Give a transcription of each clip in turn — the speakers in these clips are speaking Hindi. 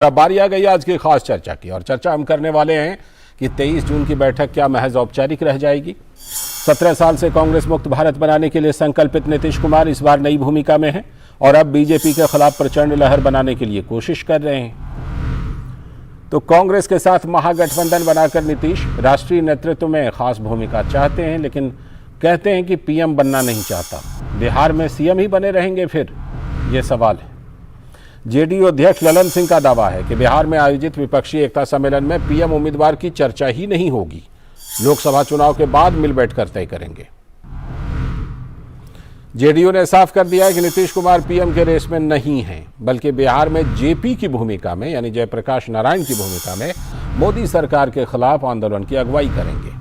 अब बारी आ गई आज की खास चर्चा की, और चर्चा हम करने वाले हैं कि 23 जून की बैठक क्या महज औपचारिक रह जाएगी। 17 साल से कांग्रेस मुक्त भारत बनाने के लिए संकल्पित नीतीश कुमार इस बार नई भूमिका में हैं और अब बीजेपी के खिलाफ प्रचंड लहर बनाने के लिए कोशिश कर रहे हैं। तो कांग्रेस के साथ महागठबंधन बनाकर नीतीश राष्ट्रीय नेतृत्व में खास भूमिका चाहते हैं, लेकिन कहते हैं कि पीएम बनना नहीं चाहता। बिहार में सीएम ही बने रहेंगे फिर, ये सवाल है। जेडीयू अध्यक्ष ललन सिंह का दावा है कि बिहार में आयोजित विपक्षी एकता सम्मेलन में पीएम उम्मीदवार की चर्चा ही नहीं होगी, लोकसभा चुनाव के बाद मिल बैठकर तय करेंगे। जेडीयू ने साफ कर दिया है कि नीतीश कुमार पीएम के रेस में नहीं हैं, बल्कि बिहार में जेपी की भूमिका में यानी जयप्रकाश नारायण की भूमिका में मोदी सरकार के खिलाफ आंदोलन की अगुवाई करेंगे।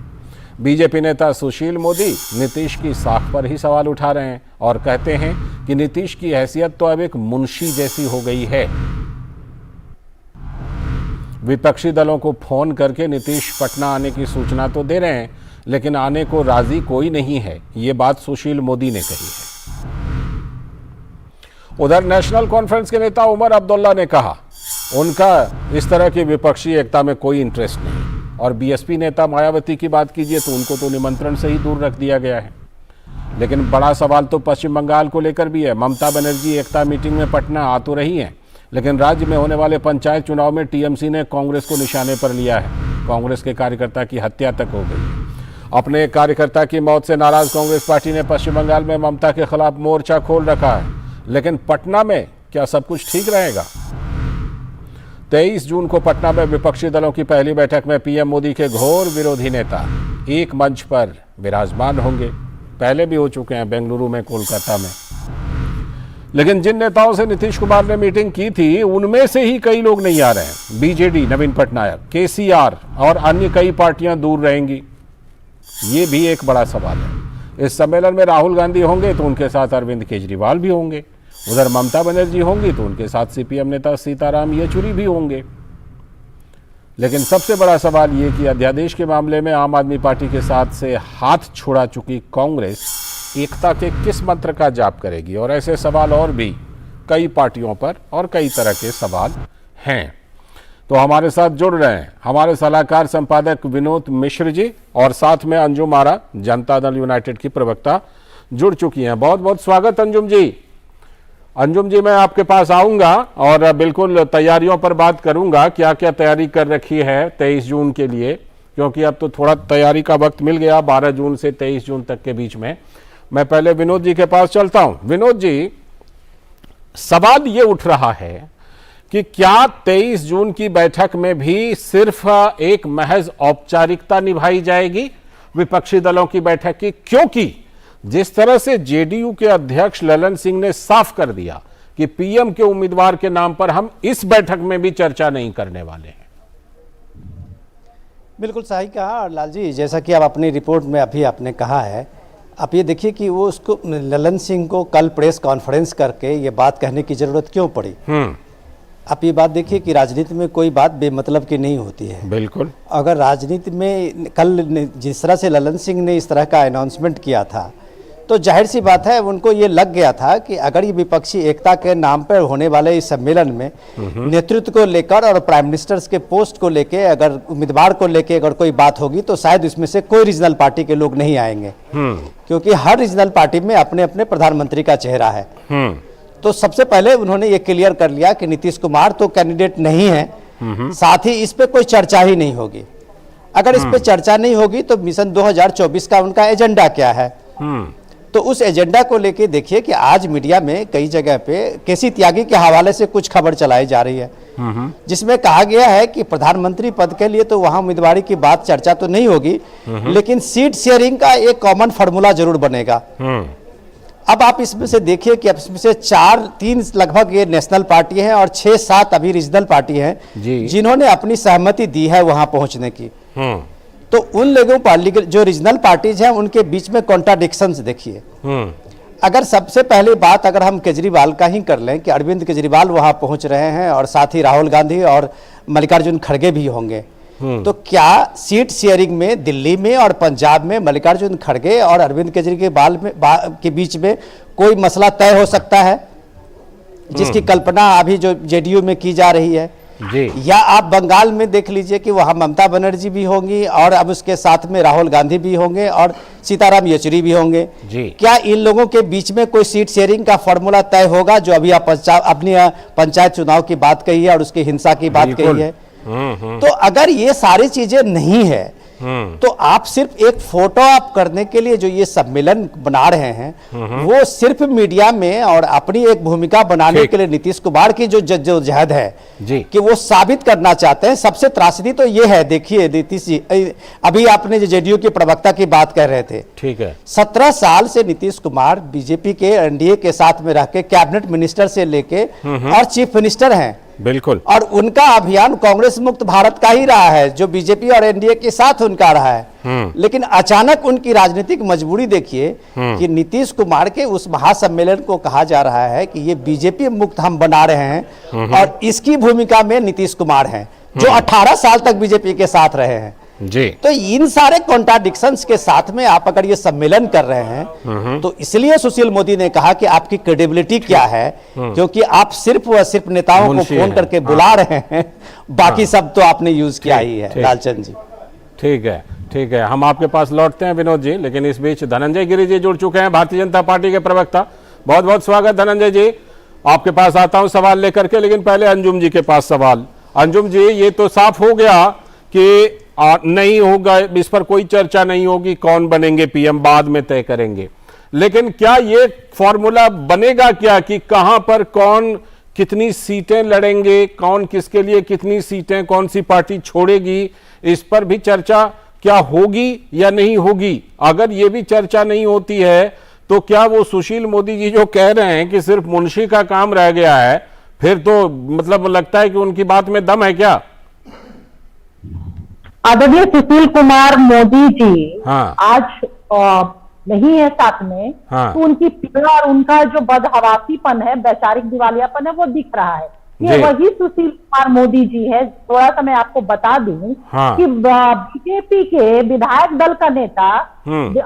बीजेपी नेता सुशील मोदी नीतीश की साख पर ही सवाल उठा रहे हैं और कहते हैं कि नीतीश की हैसियत तो अब एक मुंशी जैसी हो गई है। विपक्षी दलों को फोन करके नीतीश पटना आने की सूचना तो दे रहे हैं, लेकिन आने को राजी कोई नहीं है, ये बात सुशील मोदी ने कही है। उधर नेशनल कॉन्फ्रेंस के नेता उमर अब्दुल्ला ने कहा उनका इस तरह की विपक्षी एकता में कोई इंटरेस्ट नहीं, और बीएसपी नेता मायावती की बात कीजिए तो उनको तो निमंत्रण से ही दूर रख दिया गया है। लेकिन बड़ा सवाल तो पश्चिम बंगाल को लेकर भी है। ममता बनर्जी एकता मीटिंग में पटना आ तो रही हैं, लेकिन राज्य में होने वाले पंचायत चुनाव में टीएमसी ने कांग्रेस को निशाने पर लिया है। कांग्रेस के कार्यकर्ता की हत्या तक हो गई। अपने एक कार्यकर्ता की मौत से नाराज कांग्रेस पार्टी ने पश्चिम बंगाल में ममता के खिलाफ मोर्चा खोल रखा है, लेकिन पटना में क्या सब कुछ ठीक रहेगा? 23 जून को पटना में विपक्षी दलों की पहली बैठक में पीएम मोदी के घोर विरोधी नेता एक मंच पर विराजमान होंगे। पहले भी हो चुके हैं बेंगलुरु में, कोलकाता में। लेकिन जिन नेताओं से नीतीश कुमार ने मीटिंग की थी उनमें से ही कई लोग नहीं आ रहे हैं। बीजेडी नवीन पटनायक, केसीआर और अन्य कई पार्टियां दूर रहेंगी, ये भी एक बड़ा सवाल है। इस सम्मेलन में राहुल गांधी होंगे तो उनके साथ अरविंद केजरीवाल भी होंगे। उधर ममता बनर्जी होंगी तो उनके साथ सीपीएम नेता सीताराम येचुरी भी होंगे। लेकिन सबसे बड़ा सवाल ये कि अध्यादेश के मामले में आम आदमी पार्टी के साथ से हाथ छोड़ा चुकी कांग्रेस एकता के किस मंत्र का जाप करेगी, और ऐसे सवाल और भी कई पार्टियों पर और कई तरह के सवाल हैं। तो हमारे साथ जुड़ रहे हैं हमारे सलाहकार संपादक विनोद मिश्र जी, और साथ में अंजुम आरा जनता दल यूनाइटेड की प्रवक्ता जुड़ चुकी हैं। बहुत बहुत स्वागत अंजुम जी। अंजुम जी, मैं आपके पास आऊंगा और बिल्कुल तैयारियों पर बात करूंगा, क्या क्या तैयारी कर रखी है 23 जून के लिए, क्योंकि अब तो थोड़ा तैयारी का वक्त मिल गया 12 जून से 23 जून तक के बीच में। मैं पहले विनोद जी के पास चलता हूं। विनोद जी, सवाल ये उठ रहा है कि क्या 23 जून की बैठक में भी सिर्फ एक महज औपचारिकता निभाई जाएगी विपक्षी दलों की बैठक की? क्योंकि जिस तरह से जेडीयू के अध्यक्ष ललन सिंह ने साफ कर दिया कि पीएम के उम्मीदवार के नाम पर हम इस बैठक में भी चर्चा नहीं करने वाले हैं। बिल्कुल सही कहा लाल जी, जैसा कि आप अपनी रिपोर्ट में अभी आपने कहा है। आप ये देखिए कि वो उसको ललन सिंह को कल प्रेस कॉन्फ्रेंस करके ये बात कहने की जरूरत क्यों पड़ी। आप ये बात देखिए कि राजनीति में कोई बात बेमतलब की नहीं होती है। बिल्कुल। अगर राजनीति में कल जिस तरह से ललन सिंह ने इस तरह का अनाउंसमेंट किया था, तो जाहिर सी बात है उनको ये लग गया था कि अगर ये विपक्षी एकता के नाम पर होने वाले इस सम्मेलन में नेतृत्व को लेकर और प्राइम मिनिस्टर्स के पोस्ट को लेके, अगर उम्मीदवार को लेके अगर कोई बात होगी तो शायद इसमें से कोई रीजनल पार्टी के लोग नहीं आएंगे, क्योंकि हर रीजनल पार्टी में अपने अपने प्रधानमंत्री का चेहरा है। तो सबसे पहले उन्होंने ये क्लियर कर लिया कि नीतीश कुमार तो कैंडिडेट नहीं है, साथ ही इस पे कोई चर्चा ही नहीं होगी। अगर इस पे चर्चा नहीं होगी तो मिशन 2024 का उनका एजेंडा क्या है? तो उस एजेंडा को लेके देखिए कि आज मीडिया में कई जगह पे केसी त्यागी के हवाले से कुछ खबर चलाई जा रही है, जिसमें कहा गया है कि प्रधानमंत्री पद के लिए तो वहां उम्मीदवारी की बात चर्चा तो नहीं होगी, लेकिन सीट शेयरिंग का एक कॉमन फार्मूला जरूर बनेगा। अब आप इसमें से देखिए कि इसमें से 3 लगभग ये नेशनल पार्टी हैं और 6-7 अभी रीजनल पार्टी हैं जिन्होंने अपनी सहमति दी है वहां पहुंचने की। तो उन लोगों पर जो रीजनल पार्टीज हैं उनके बीच में कॉन्ट्राडिक्शंस देखिए। अगर सबसे पहले बात अगर हम केजरीवाल का ही कर लें कि अरविंद केजरीवाल वहां पहुंच रहे हैं और साथ ही राहुल गांधी और मल्लिकार्जुन खड़गे भी होंगे, तो क्या सीट शेयरिंग में दिल्ली में और पंजाब में मल्लिकार्जुन खड़गे और अरविंद केजरीवाल के बीच में कोई मसला तय हो सकता है? जिसकी कल्पना अभी जो जेडीयू में की जा रही है। जी। या आप बंगाल में देख लीजिए कि वहाँ ममता बनर्जी भी होंगी और अब उसके साथ में राहुल गांधी भी होंगे और सीताराम येचुरी भी होंगे। जी। क्या इन लोगों के बीच में कोई सीट शेयरिंग का फॉर्मूला तय होगा? जो अभी आप अपनी पंचायत चुनाव की बात कही है और उसकी हिंसा की बात कही है, तो अगर ये सारी चीजें नहीं है तो आप सिर्फ एक फोटो आप करने के लिए जो ये सम्मेलन बना रहे हैं वो सिर्फ मीडिया में और अपनी एक भूमिका बनाने के लिए नीतीश कुमार की जो जद्दोजहद है जी। कि वो साबित करना चाहते हैं। सबसे त्रासदी तो ये है, देखिए नीतीश जी, अभी आपने जो जेडीयू के प्रवक्ता की बात कर रहे थे, ठीक है, 17 साल से नीतीश कुमार बीजेपी के एनडीए के साथ में रह के कैबिनेट मिनिस्टर से लेके और चीफ मिनिस्टर हैं। बिल्कुल। और उनका अभियान कांग्रेस मुक्त भारत का ही रहा है जो बीजेपी और एनडीए के साथ उनका रहा है। लेकिन अचानक उनकी राजनीतिक मजबूरी देखिए कि नीतीश कुमार के उस महासम्मेलन को कहा जा रहा है कि ये बीजेपी मुक्त हम बना रहे हैं और इसकी भूमिका में नीतीश कुमार हैं जो 18 साल तक बीजेपी के साथ रहे हैं जी। तो इन सारे कॉन्ट्राडिक्शंस के साथ में आप अगर ये सम्मेलन कर रहे हैं तो इसलिए सुशील मोदी ने कहा कि आपकी क्रेडिबिलिटी क्या है, क्योंकि आप सिर्फ व सिर्फ नेताओं को फोन करके बुला रहे हैं, बाकी सब तो आपने यूज किया ही है। लालचंद जी, ठीक है, ठीक है, हम आपके पास लौटते हैं विनोद जी, लेकिन इस बीच धनंजय गिरी जी जुड़ चुके हैं, भारतीय जनता पार्टी के प्रवक्ता। बहुत बहुत स्वागत धनंजय जी, आपके पास आता हूं सवाल लेकर के, लेकिन पहले अंजुम जी के पास सवाल। अंजुम जी, ये तो साफ हो गया कि नहीं होगा, इस पर कोई चर्चा नहीं होगी, कौन बनेंगे पीएम बाद में तय करेंगे, लेकिन क्या ये फॉर्मूला बनेगा क्या कि कहां पर कौन कितनी सीटें लड़ेंगे, कौन किसके लिए कितनी सीटें, कौन सी पार्टी छोड़ेगी, इस पर भी चर्चा क्या होगी या नहीं होगी? अगर ये भी चर्चा नहीं होती है तो क्या वो सुशील मोदी जी जो कह रहे हैं कि सिर्फ मुंशी का काम रह गया है, फिर तो मतलब लगता है कि उनकी बात में दम है क्या? आदरणीय सुशील कुमार मोदी जी हाँ। आज नहीं है साथ में, हाँ। तो उनकी पीड़ा और उनका जो बदहवासीपन है, वैचारिक दिवालियापन है, वो दिख रहा है। ये वही सुशील कुमार मोदी जी है। थोड़ा सा मैं आपको बता दूं हाँ। कि बीजेपी के विधायक दल का नेता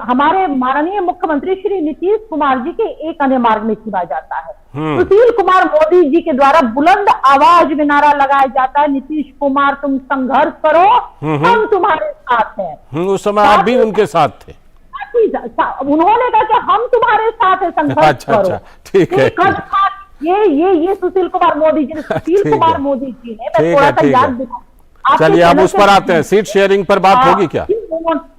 हमारे माननीय मुख्यमंत्री श्री नीतीश कुमार जी के एक अन्य मार्ग में छिपा जाता है। सुशील कुमार मोदी जी के द्वारा बुलंद आवाज में नारा लगाया जाता है, नीतीश कुमार तुम संघर्ष करो, हम तुम्हारे साथ हैं। उस समय आप भी उनके साथ थे। उन्होंने कहा कि हम तुम्हारे साथ है, संघर्ष करो। अच्छा, ठीक है। ये सुशील कुमार मोदी जी ने, सुशील कुमार मोदी जी ने, मैं थोड़ा सा याद दिखाऊं। चलिए अब उस पर आते हैं, सीट शेयरिंग पर बात होगी क्या?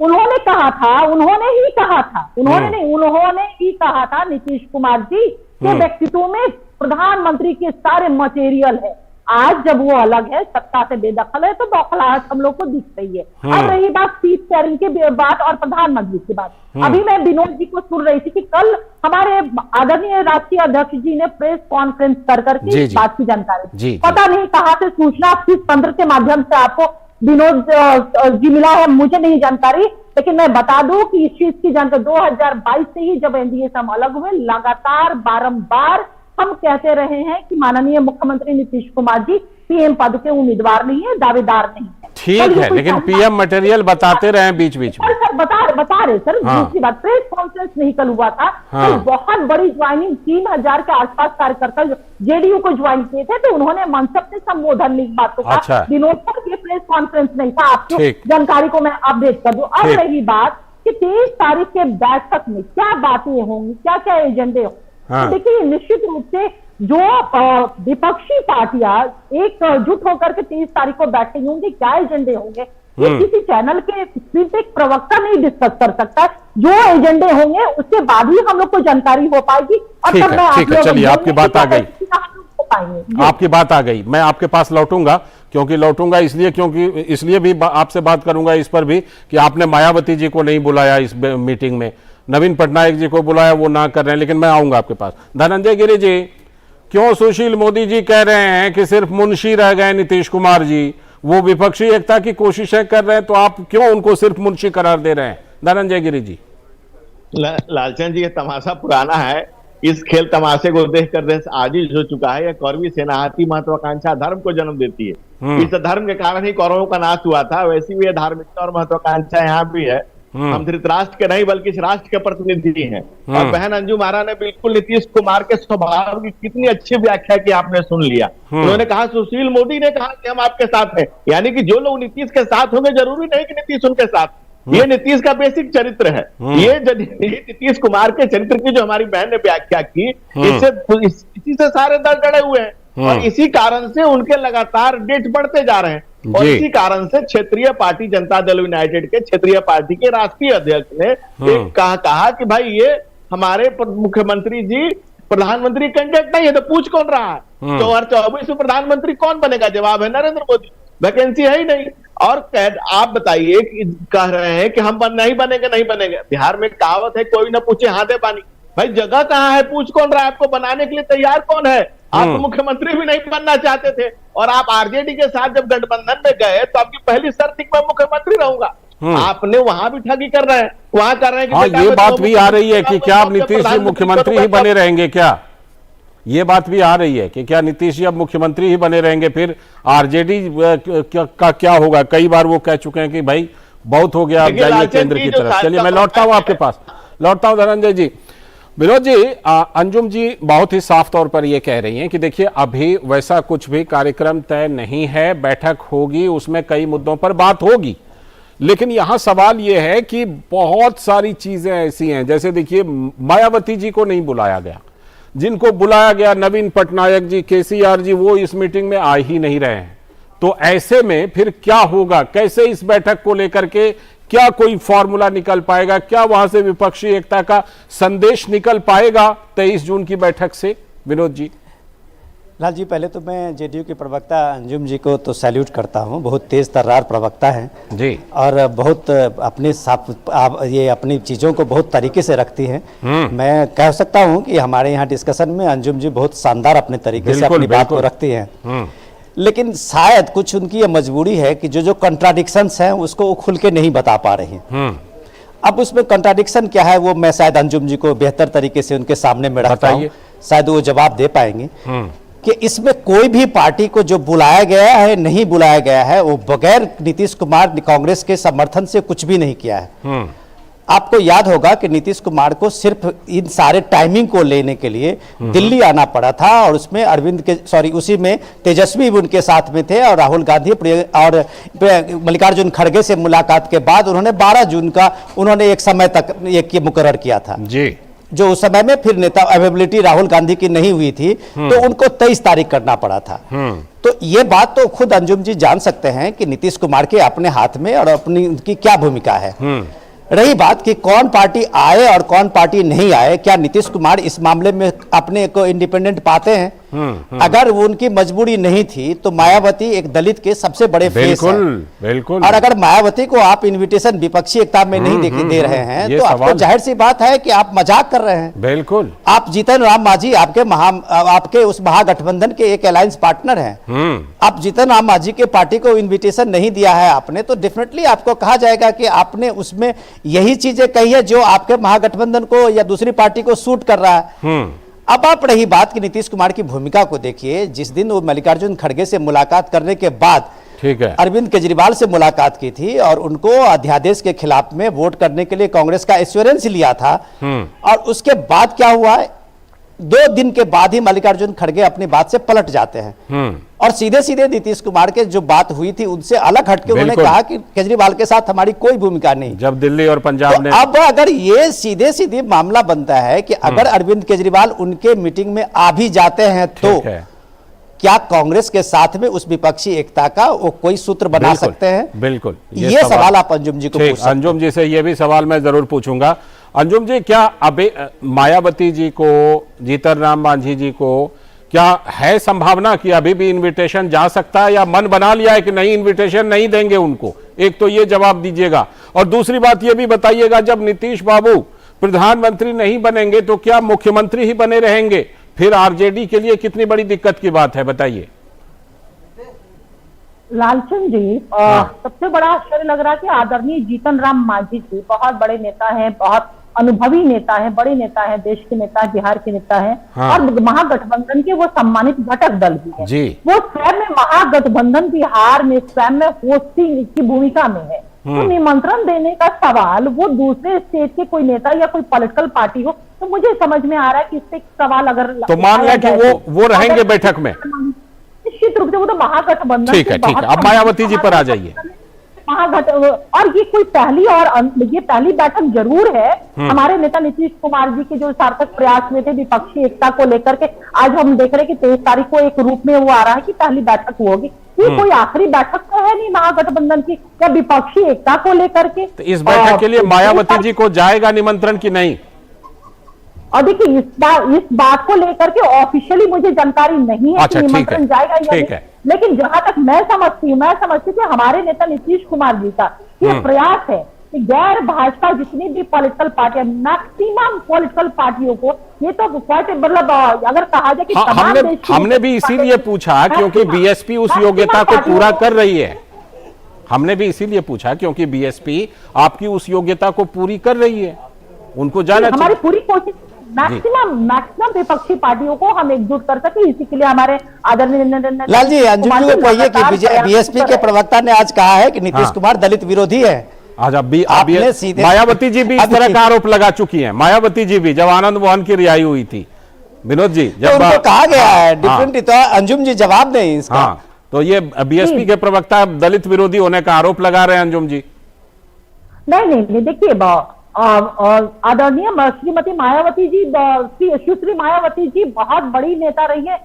उन्होंने कहा था, उन्होंने ही कहा था, उन्होंने ही कहा था नीतीश कुमार जी के व्यक्तित्व में प्रधानमंत्री के सारे मटेरियल है। आज जब वो अलग है, सत्ता से बेदखल है, तो बौखलाहट हम लोग को दिख रही है। अब रही बात सीट शेयरिंग की बात और प्रधानमंत्री की बात, अभी मैं विनोद जी को सुन रही थी कि कल हमारे आदरणीय राष्ट्रीय अध्यक्ष जी ने प्रेस कॉन्फ्रेंस कर करके इस बात की जानकारी, पता नहीं कहां से सूचना किस तंत्र के माध्यम से आपको विनोद जी मिला है, मुझे नहीं जानकारी, लेकिन मैं बता दूं कि इस चीज की जानकारी 2022 से ही जब एनडीए से हम अलग हुए, लगातार बारंबार हम कहते रहे हैं कि माननीय मुख्यमंत्री नीतीश कुमार जी पीएम पद के उम्मीदवार नहीं है, दावेदार नहीं है। ठीक है, लेकिन पीएम मटेरियल बताते रहे बीच बीच में। सर बता रहे सर। दूसरी बात, प्रेस कॉन्फ्रेंस नहीं कल हुआ था, तो बहुत बड़ी ज्वाइनिंग 3000 के आसपास कार्यकर्ता जेडीयू को ज्वाइन किए थे, तो उन्होंने मनसब से संबोधन इस बात को कहा। विनोद सर, ये प्रेस कॉन्फ्रेंस नहीं था, आपको जानकारी को मैं अपडेट कर दूं। अब रही बात कि 23 तारीख के बैठक में क्या बातें होंगी, क्या क्या एजेंडे होंगे, तो देखिए निश्चित रूप से जो विपक्षी पार्टियां एकजुट होकर के 23 तारीख को बैठेंगी, होंगे क्या एजेंडे होंगे, ये किसी चैनल के सिर्फ एक प्रवक्ता नहीं डिस्कस कर सकता। जो एजेंडे होंगे उसके बाद ही हम लोग को जानकारी हो पाएगी। और तब मैं आप लोग, चलिए आपकी बात आ गई, आपकी बात आ गई, मैं आपके पास लौटूंगा, क्योंकि लौटूंगा इसलिए भी आपसे बात करूंगा इस पर भी कि आपने मायावती जी को नहीं बुलाया इस मीटिंग में, नवीन पटनायक जी को बुलाया, वो ना कर रहे हैं, लेकिन मैं आऊंगा आपके पास। धनंजय गिरी जी, क्यों सुशील मोदी जी कह रहे हैं कि सिर्फ मुंशी रह गए नीतीश कुमार जी, वो विपक्षी एकता की कोशिशें कर रहे हैं, तो आप क्यों उनको सिर्फ मुंशी करार दे रहे हैं? धनंजय गिरी जी। लालचंद जी, ये तमाशा पुराना है, इस खेल तमाशे को देखकर देश आजिज हो चुका है। यह कौरवी सेनाहती महत्वाकांक्षा धर्म को जन्म देती है। इस धर्म के कारण ही कौरवों का नाश हुआ था, वैसी भी धार्मिकता और महत्वाकांक्षा यहाँ भी है। हम धृतराष्ट्र के नहीं बल्कि इस राष्ट्र के प्रतिनिधि हैं। और बहन अंजुम आरा ने बिल्कुल नीतीश कुमार के स्वभाव की कितनी अच्छी व्याख्या की आपने सुन लिया। उन्होंने कहा सुशील मोदी ने कहा कि हम आपके साथ हैं, यानी कि जो लोग नीतीश के साथ होंगे जरूरी नहीं कि नीतीश उनके साथ। ये नीतीश का बेसिक चरित्र है। ये नीतीश कुमार के चरित्र की जो हमारी बहन ने व्याख्या की, इसी से सारे दल डरे हुए हैं और इसी कारण से उनके लगातार डेट बढ़ते जा रहे हैं। और इसी कारण से क्षेत्रीय पार्टी जनता दल यूनाइटेड के क्षेत्रीय पार्टी के राष्ट्रीय अध्यक्ष ने एक कहा कि भाई ये हमारे मुख्यमंत्री जी प्रधानमंत्री कैंडिडेट नहीं है, तो पूछ कौन रहा है? 2024 में प्रधानमंत्री कौन बनेगा? जवाब है नरेंद्र मोदी। वैकेंसी है ही नहीं। और आप बताइए, कह रहे हैं कि हम नहीं बनेंगे। बिहार में कहावत है, कोई ना पूछे हाथे पानी। भाई जगह कहाँ है? पूछ कौन रहा है? आपको बनाने के लिए तैयार कौन है? आप तो मुख्यमंत्री भी नहीं बनना चाहते थे और आप आरजेडी के साथ जब गठबंधन में गए तो आपकी पहली शर्त थी मैं मुख्यमंत्री रहूंगा। आपने वहां भी ठगी कर रहे हैं, वहां कर रहे हैं कि हाँ, ये बात भी आ रही है कि क्या अब नीतीश जी मुख्यमंत्री ही बने रहेंगे? क्या ये बात भी आ रही है कि क्या नीतीश जी अब मुख्यमंत्री ही बने रहेंगे? फिर आरजेडी का क्या होगा? कई बार वो कह चुके हैं कि भाई बहुत हो गया, अब जाइए केंद्र की तरफ। चलिए मैं लौटता हूं आपके पास, लौटता हूं धनंजय जी। विनोद जी, अंजुम जी बहुत ही साफ तौर पर ये कह रही हैं कि देखिए अभी वैसा कुछ भी कार्यक्रम तय नहीं है, बैठक होगी, उसमें कई मुद्दों पर बात होगी, लेकिन यहां सवाल यह है कि बहुत सारी चीजें ऐसी हैं, जैसे देखिए मायावती जी को नहीं बुलाया गया, जिनको बुलाया गया नवीन पटनायक जी, केसीआर जी, वो इस मीटिंग में आ ही नहीं रहे हैं। तो ऐसे में फिर क्या होगा? कैसे इस बैठक को लेकर के क्या कोई फॉर्मूला निकल पाएगा? क्या वहां से विपक्षी एकता का संदेश निकल पाएगा 23 जून की बैठक से? विनोद जी। लाल जी, पहले तो मैं जेडीयू के प्रवक्ता अंजुम जी को तो सैल्यूट करता हूं, बहुत तेज तर्रार प्रवक्ता हैं जी और बहुत अपने ये अपनी चीज़ों को बहुत तरीके से रखती हैं। मैं कह सकता हूं कि हमारे यहाँ डिस्कशन में अंजुम जी बहुत शानदार अपने तरीके से अपनी बात को रखती हैं। लेकिन शायद कुछ उनकी ये मजबूरी है कि जो कॉन्ट्राडिक्शंस हैं उसको वो खुल के नहीं बता पा रही हैं। अब उसमें कॉन्ट्राडिक्शन क्या है वो मैं शायद अंजुम जी को बेहतर तरीके से उनके सामने में रखता हूं, शायद वो जवाब दे पाएंगे कि इसमें कोई भी पार्टी को जो बुलाया गया है नहीं बुलाया गया है वो बगैर नीतीश कुमार कांग्रेस के समर्थन से कुछ भी नहीं किया है। आपको याद होगा कि नीतीश कुमार को सिर्फ इन सारे टाइमिंग को लेने के लिए दिल्ली आना पड़ा था और उसमें उसी में तेजस्वी भी उनके साथ में थे और राहुल गांधी और मल्लिकार्जुन खड़गे से मुलाकात के बाद उन्होंने 12 जून का उन्होंने एक समय तक ये मुकर्रर किया था जी, जो उस समय में फिर नेता अवेलेबिलिटी राहुल गांधी की नहीं हुई थी तो उनको 23 तारीख करना पड़ा था। तो ये बात तो खुद अंजुम जी जान सकते हैं कि नीतीश कुमार के अपने हाथ में और अपनी उनकी क्या भूमिका है। रही बात कि कौन पार्टी आए और कौन पार्टी नहीं आए, क्या नीतीश कुमार इस मामले में अपने को इंडिपेंडेंट पाते हैं? अगर वो उनकी मजबूरी नहीं थी तो मायावती एक दलित के सबसे बड़े फेस हैं। बिल्कुल। और अगर मायावती को आप इनविटेशन विपक्षी एकता में नहीं दे रहे हैं तो आपको जाहिर सी बात है कि आप मजाक कर रहे हैं। बिल्कुल। आप जीतन राम मांझी आपके उस महागठबंधन के एक अलायंस पार्टनर हैं। आप जीतन राम मांझी के पार्टी को इन्विटेशन नहीं दिया है आपने, तो डेफिनेटली आपको कहा जाएगा कि आपने उसमें यही चीजें कही है जो आपके महागठबंधन को या दूसरी पार्टी को सूट कर रहा है। अब आप रही बात कि नीतीश कुमार की भूमिका को देखिए, जिस दिन वो मल्लिकार्जुन खड़गे से मुलाकात करने के बाद ठीक है अरविंद केजरीवाल से मुलाकात की थी और उनको अध्यादेश के खिलाफ में वोट करने के लिए कांग्रेस का एश्योरेंस लिया था और उसके बाद क्या हुआ, 2 दिन के बाद ही मल्लिकार्जुन खड़गे अपनी बात से पलट जाते हैं और सीधे सीधे नीतीश कुमार के जो बात हुई थी उनसे अलग हटके उन्होंने कहा कि केजरीवाल के साथ हमारी कोई भूमिका नहीं। जब दिल्ली और पंजाब ने अब अगर ये सीधे सीधे मामला बनता है कि अगर अरविंद केजरीवाल उनके मीटिंग में आ भी जाते हैं तो क्या कांग्रेस के साथ में उस विपक्षी एकता का वो कोई सूत्र बना सकते हैं? बिल्कुल, ये सवाल आप अंजुम जी को पूछ सकते हैं। अंजुम जी से ये भी सवाल मैं जरूर पूछूंगा। अंजुम जी, क्या अभी मायावती जी को, जीतन राम मांझी जी को क्या है संभावना कि अभी भी इनविटेशन जा सकता है या मन बना लिया है कि नहीं इनविटेशन नहीं देंगे उनको? एक तो ये जवाब दीजिएगा और दूसरी बात ये भी बताइएगा, जब नीतीश बाबू प्रधानमंत्री नहीं बनेंगे तो क्या मुख्यमंत्री ही बने रहेंगे? फिर आरजेडी के लिए कितनी बड़ी दिक्कत की बात है, बताइए। लालचंद जी, सबसे बड़ा आश्चर्य लग रहा है कि आदरणीय जीतन राम मांझी जी बहुत बड़े नेता हैं, बहुत अनुभवी नेता है, बड़े नेता है, देश के नेता है, बिहार के नेता है और महागठबंधन के वो सम्मानित घटक दल भी है। वो स्वयं में महागठबंधन बिहार में स्वयं में होस्टिंग की भूमिका में है। तो निमंत्रण देने का सवाल वो दूसरे स्टेट के कोई नेता या कोई पॉलिटिकल पार्टी हो, तो मुझे समझ में आ रहा है कि इस पे सवाल अगर तो मान लें कि वो रहेंगे बैठक में, निश्चित रूप से वो तो महागठबंधन। ठीक है, ठीक है। अब मायावती जी पर आ जाइए। महागठ और ये कोई ये पहली बैठक जरूर है हमारे नेता नीतीश कुमार जी के जो सार्थक प्रयास हुए थे विपक्षी एकता को लेकर के। आज हम देख रहे हैं कि 23 तारीख को एक रूप में वो आ रहा है कि पहली बैठक होगी। ये कोई आखिरी बैठक तो है नहीं महागठबंधन की या विपक्षी एकता को लेकर के। तो इस बैठक के लिए मायावती जी को जाएगा निमंत्रण की नहीं? और देखिए इस बात को लेकर के ऑफिशियली मुझे जानकारी नहीं है अच्छा, कि निमंत्रण जाएगा या ठीक नहीं। है। लेकिन जहां तक मैं समझती हूँ कि हमारे नेता नीतीश कुमार जी का ये प्रयास है कि गैर भाजपा जितनी भी पॉलिटिकल पार्टियां, मैक्सिमम पॉलिटिकल पार्टियों को, ये तो मतलब अगर कहा जाए कि हमने भी इसीलिए पूछा क्योंकि बीएसपी उस योग्यता को पूरा कर रही है। हमने भी इसीलिए पूछा क्योंकि बीएसपी आपकी उस योग्यता को पूरी कर रही है, उनको जाना चाहिए। हमारी पूरी कोशिश मैक्सिमम विपक्षी पार्टियों को हम एकजुट कर सके, इसी के लिए हमारे आदरणीय लाल जी, अंजुम जी को कहिए कि बीएसपी के प्रवक्ता ने आज कहा है कि नीतीश कुमार दलित विरोधी है। आज मायावती जी भी इस तरह का आरोप लगा चुकी हैं। मायावती जी भी, जब आनंद मोहन की रिहाई हुई थी, विनोद जी, जब उनको कहा गया है डिफरेंट, तो अंजुम जी जवाब दें इसका। हाँ, तो ये बीएसपी के प्रवक्ता दलित विरोधी होने का आरोप लगा रहे हैं अंजुम जी। नहीं, देखिए आदरणीय श्रीमती मायावती जी, सुश्री मायावती जी बहुत बड़ी नेता रही है,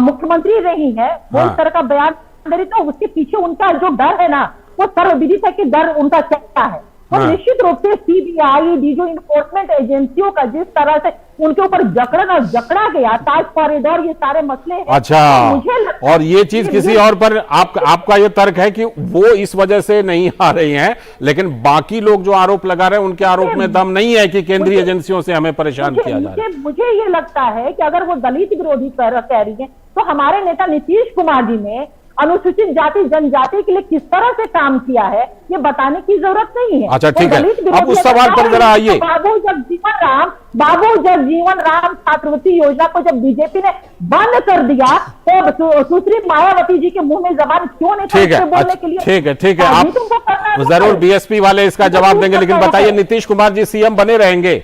मुख्यमंत्री रही है। वो इस तरह का बयान दे रही, तो उसके पीछे उनका जो डर है ना, वो सर्वविदित है कि डर उनका क्या है। तो निश्चित रूप से सीबीआई, जो इन्फोर्समेंट एजेंसियों का जिस तरह से उनके ऊपर जकड़ा गया, ताज कॉरिडोर, ये सारे मसले हैं। अच्छा, तो और ये चीज किसी और पर आपका ये तर्क है कि वो इस वजह से नहीं आ रही हैं, लेकिन बाकी लोग जो आरोप लगा रहे हैं उनके आरोप में दम नहीं है कि केंद्रीय एजेंसियों से हमें परेशान किया जा रहा है। मुझे ये लगता है कि अगर वो दलित विरोधी कह रही है, तो हमारे नेता नीतीश कुमार जी ने अनुसूचित जाति जनजाति के लिए किस तरह से काम किया है ये बताने की जरूरत नहीं है। अच्छा, ठीक है। अब उस सवाल पर जरा आइए। बाबू जगजीवन राम छात्रवृत्ति योजना को जब बीजेपी ने बंद कर दिया, तो सुश्री मायावती जी के मुंह में जबान क्यों नहीं बोलने के लिए? ठीक है, आप जरूर बीएसपी वाले इसका जवाब देंगे, लेकिन बताइए नीतीश कुमार जी सीएम बने रहेंगे?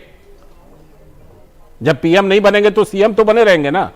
जब पीएम नहीं बनेंगे तो सीएम तो बने रहेंगे ना?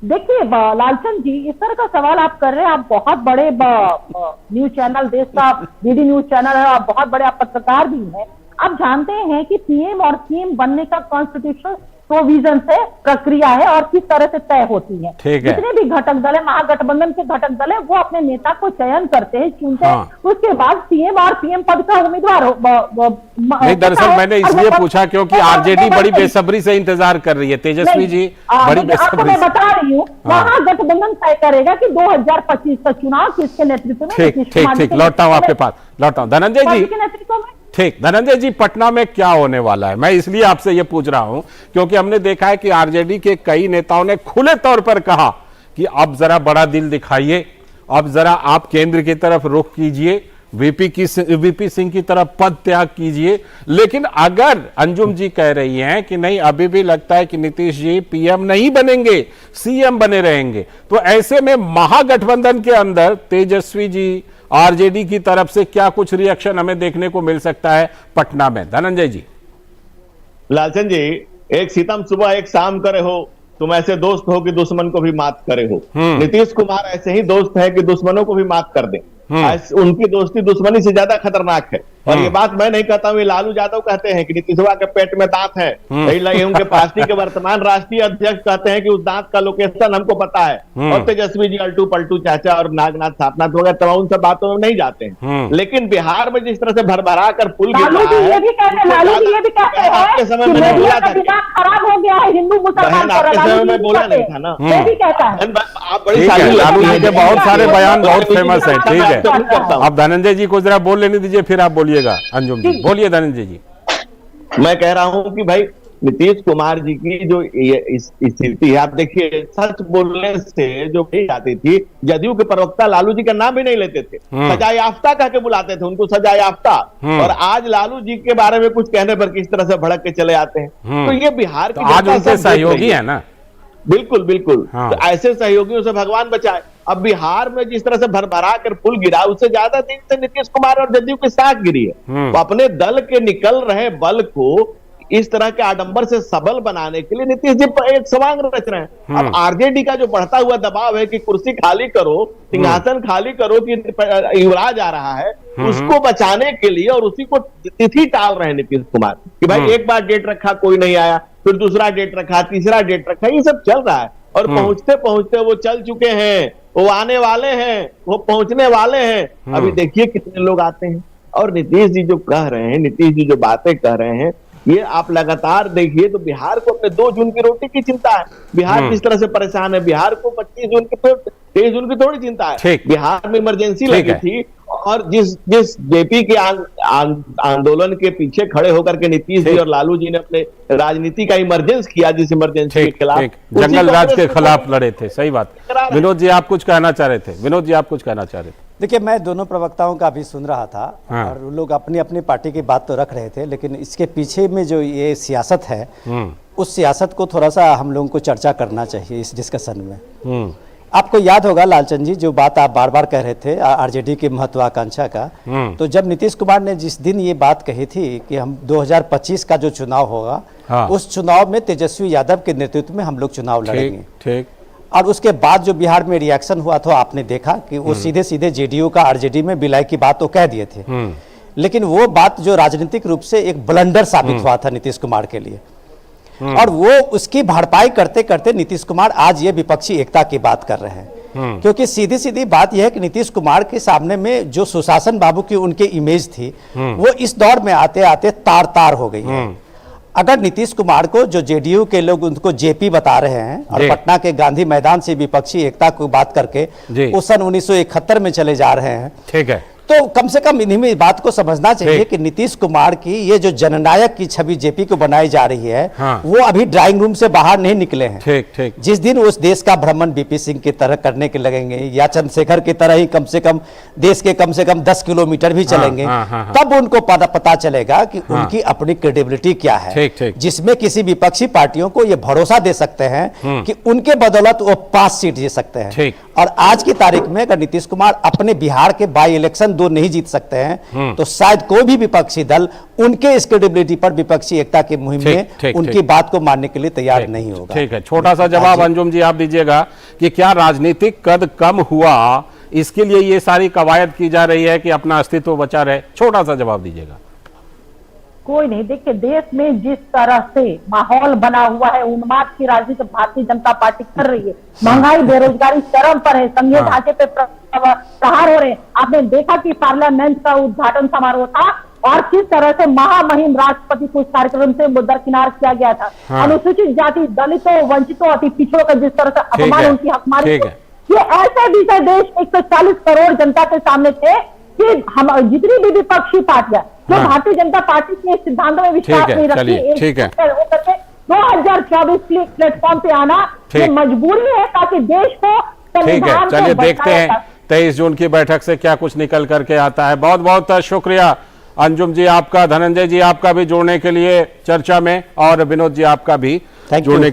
देखिए लालचंद जी, इस तरह का सवाल आप कर रहे हैं। आप बहुत बड़े न्यूज चैनल, देश का डीडी न्यूज चैनल है, आप बहुत बड़े आप पत्रकार भी हैं। आप जानते हैं कि पीएम और सीएम बनने का कॉन्स्टिट्यूशनल प्रोविजन से प्रक्रिया है और किस तरह से तय होती है। जितने भी घटक दल है, महागठबंधन के घटक दल है, वो अपने नेता को चयन करते हैं, चुनते हैं। उसके बाद सीएम और पीएम पद का उम्मीदवार नहीं, दरअसल मैंने इसलिए पूछा क्योंकि आरजेडी बड़ी बेसब्री से इंतजार कर रही है। तेजस्वी जी बड़ी बेसब्री, मैं बता रही हूँ, महागठबंधन तय करेगा कि 2025 का चुनाव किसके नेतृत्व में। ठीक, लौटता हूँ आपके पास, लौटता हूँ धनंजय जी के नेतृत्व में। ठीक, धनंजय जी, पटना में क्या होने वाला है? मैं इसलिए आपसे ये पूछ रहा हूं क्योंकि हमने देखा है कि आरजेडी के कई नेताओं ने खुले तौर पर कहा कि अब जरा बड़ा दिल दिखाइए, अब जरा आप केंद्र की तरफ रुख कीजिए, वीपी सिंह की तरफ पद त्याग कीजिए। लेकिन अगर अंजुम जी कह रही हैं कि नहीं, अभी भी लगता है कि नीतीश जी पीएम नहीं बनेंगे, सीएम बने रहेंगे, तो ऐसे में महागठबंधन के अंदर तेजस्वी जी, आरजेडी की तरफ से क्या कुछ रिएक्शन हमें देखने को मिल सकता है पटना में? धनंजय जी। लालचंद जी, एक सितम सुबह एक शाम करे हो, तुम ऐसे दोस्त हो कि दुश्मन को भी मात करे हो। नीतीश कुमार ऐसे ही दोस्त है कि दुश्मनों को भी मात कर दे। उनकी दोस्ती दुश्मनी से ज्यादा खतरनाक है। और ये बात मैं नहीं कहता हूँ, ये लालू यादव कहते हैं कि नीतीशवा के पेट में दांत है। यही उनके पार्टी के वर्तमान राष्ट्रीय अध्यक्ष कहते हैं कि उस दांत का लोकेशन हमको पता है। और तेजस्वी जी अल्टू पलटू चाचा और नागनाथ सापनाथ वगैरह तमाम उन सब बातों में नहीं जाते हैं। लेकिन बिहार में जिस तरह से भरभरा कर पुल गिर रहा है, आपके समय में नहीं बोला था, खराब हो गया है हिंदू मुसलमान, आपके समय में बोला नहीं था ना। आप बड़ी लालू जी के बहुत सारे बयान बहुत फेमस है। ठीक है, अब धनंजय जी को जरा बोल लेने दीजिए, फिर आप बोलिएगा। अंजुम जी बोलिए। धनंजय जी, मैं कह रहा हूं कि भाई नीतीश कुमार जी की जो स्थिति है, आप देखिए, सच बोलने से जो भी आती थी, जदयू के प्रवक्ता लालू जी का नाम भी नहीं लेते थे, सजा याफ्ता कह के बुलाते थे उनको, सजा याफ्ता। और आज लालू जी के बारे में कुछ कहने पर किस तरह से भड़क के चले आते हैं। तो ये बिहार की आज उनके सहयोगी है ना, बिल्कुल बिल्कुल। हाँ। तो ऐसे सहयोगियों से भगवान बचाए। अब बिहार में जिस तरह से भरभरा कर पुल गिरा, उससे ज्यादा दिन से नीतीश कुमार और जदयू की साख गिरी है। तो अपने दल के निकल रहे बल को इस तरह के आडंबर से सबल बनाने के लिए नीतीश जी एक सवांग रच रहे हैं। अब आरजेडी का जो बढ़ता हुआ दबाव है कि कुर्सी खाली करो, सिंहासन खाली करो, कि युवराज आ रहा है, उसको बचाने के लिए और उसी को तिथि टाल रहे हैं नीतीश कुमार कि भाई एक बार डेट रखा कोई नहीं आया, फिर दूसरा डेट रखा, तीसरा डेट रखा, ये सब चल रहा है। और पहुंचते पहुंचते वो चल चुके हैं, वो आने वाले हैं, वो पहुंचने वाले हैं। अभी देखिए कितने लोग आते हैं। और नीतीश जी जो कह रहे हैं, नीतीश जी जो बातें कह रहे हैं, ये आप लगातार देखिए तो बिहार को अपने 2 जून की रोटी की चिंता है। बिहार किस तरह से परेशान है, बिहार को 25 जून की 23 जून की थोड़ी चिंता है। बिहार में इमरजेंसी लगी थी और जिस जेपी के आंदोलन के पीछे खड़े होकर के नीतीश जी और लालू जी ने अपने राजनीति का इमरजेंस किया, जिस इमरजेंसी के खिलाफ, जंगल राज के खिलाफ लड़े थे। सही बात। विनोद जी आप कुछ कहना चाह रहे थे। विनोद जी आप कुछ कहना चाह रहे थे। देखिए, मैं दोनों प्रवक्ताओं का भी सुन रहा था। हाँ। और वो लोग अपनी अपनी पार्टी की बात तो रख रहे थे, लेकिन इसके पीछे में जो ये सियासत है, उस सियासत को थोड़ा सा हम लोगों को चर्चा करना चाहिए इस डिस्कशन में। आपको याद होगा लालचंद जी, जो बात आप बार बार कह रहे थे आरजेडी की महत्वाकांक्षा का, तो जब नीतीश कुमार ने जिस दिन ये बात कही थी कि हम 2025 का जो चुनाव होगा, हाँ। उस चुनाव में तेजस्वी यादव के नेतृत्व में हम लोग चुनाव लड़ेंगे। ठीक। और उसके बाद जो बिहार में रिएक्शन हुआ था, आपने देखा कि वो सीधे सीधे जेडीयू का आरजेडी में विलय की बात तो कह दिए थे, लेकिन वो बात जो राजनीतिक रूप से एक ब्लंडर साबित हुआ था नीतीश कुमार के लिए, और वो उसकी भरपाई करते करते नीतीश कुमार आज ये विपक्षी एकता की बात कर रहे हैं। क्योंकि सीधी सीधी बात यह है कि नीतीश कुमार के सामने में जो सुशासन बाबू की उनकी इमेज थी, वो इस दौर में आते आते तार तार हो गई है। अगर नीतीश कुमार को जो जेडीयू के लोग उनको जेपी बता रहे हैं और पटना के गांधी मैदान से विपक्षी एकता को बात करके वो सन 1971 में चले जा रहे हैं, ठीक है, तो कम से कम इन्हीं बात को समझना चाहिए कि नीतीश कुमार की ये जो जननायक की छवि जेपी को बनाई जा रही है, हाँ। वो अभी ड्राइंग रूम से बाहर नहीं निकले हैं। ठीक। जिस दिन उस देश का भ्रमण बीपी सिंह की तरह करने के लगेंगे या चंद्रशेखर की तरह ही कम से कम देश के कम से कम 10 किलोमीटर भी चलेंगे, तब उनको पता चलेगा कि उनकी अपनी क्रेडिबिलिटी क्या है, जिसमें किसी विपक्षी पार्टियों को ये भरोसा दे सकते हैं कि उनके बदौलत वो 5 सीट जीत सकते हैं। और आज की तारीख में अगर नीतीश कुमार अपने बिहार के बाई इलेक्शन 2 नहीं जीत सकते हैं, तो शायद कोई भी विपक्षी दल उनके इस क्रेडिबिलिटी पर विपक्षी एकता की मुहिम में उनकी बात को मानने के लिए तैयार नहीं होगा। ठीक है, छोटा सा जवाब अंजुम जी आप दीजिएगा कि क्या राजनीतिक कद कम हुआ, इसके लिए ये सारी कवायद की जा रही है कि अपना अस्तित्व बचा रहे? छोटा सा जवाब दीजिएगा। कोई नहीं। देखिए, देश में जिस तरह से माहौल बना हुआ है, उन्माद की राजनीति भारतीय जनता पार्टी कर रही है, महंगाई बेरोजगारी चरम पर है, संघीय ढांचे पे प्रहार हो रहे हैं। आपने देखा कि पार्लियामेंट का उद्घाटन समारोह था और किस तरह से महामहिम राष्ट्रपति को इस कार्यक्रम से दरकिनार किया गया था। अनुसूचित जाति, दलितों, वंचितों, अति पिछड़ों का जिस तरह से अपमान, उनकी हकमारी, ये ऐसे विषय देश 140 करोड़ जनता के सामने थे कि हम जितनी भी विपक्षी पार्टियां जो भारतीय जनता पार्टी के सिद्धांतों में विश्वास नहीं रखती, 2024 प्लेटफॉर्म पे आना ये मजबूरी है ताकि देश को संविधान को चलिए देखते हैं 23 जून की बैठक से क्या कुछ निकल करके आता है। बहुत बहुत शुक्रिया अंजुम जी आपका, धनंजय जी आपका भी जुड़ने के लिए चर्चा में, और विनोद जी आपका भी जुड़ने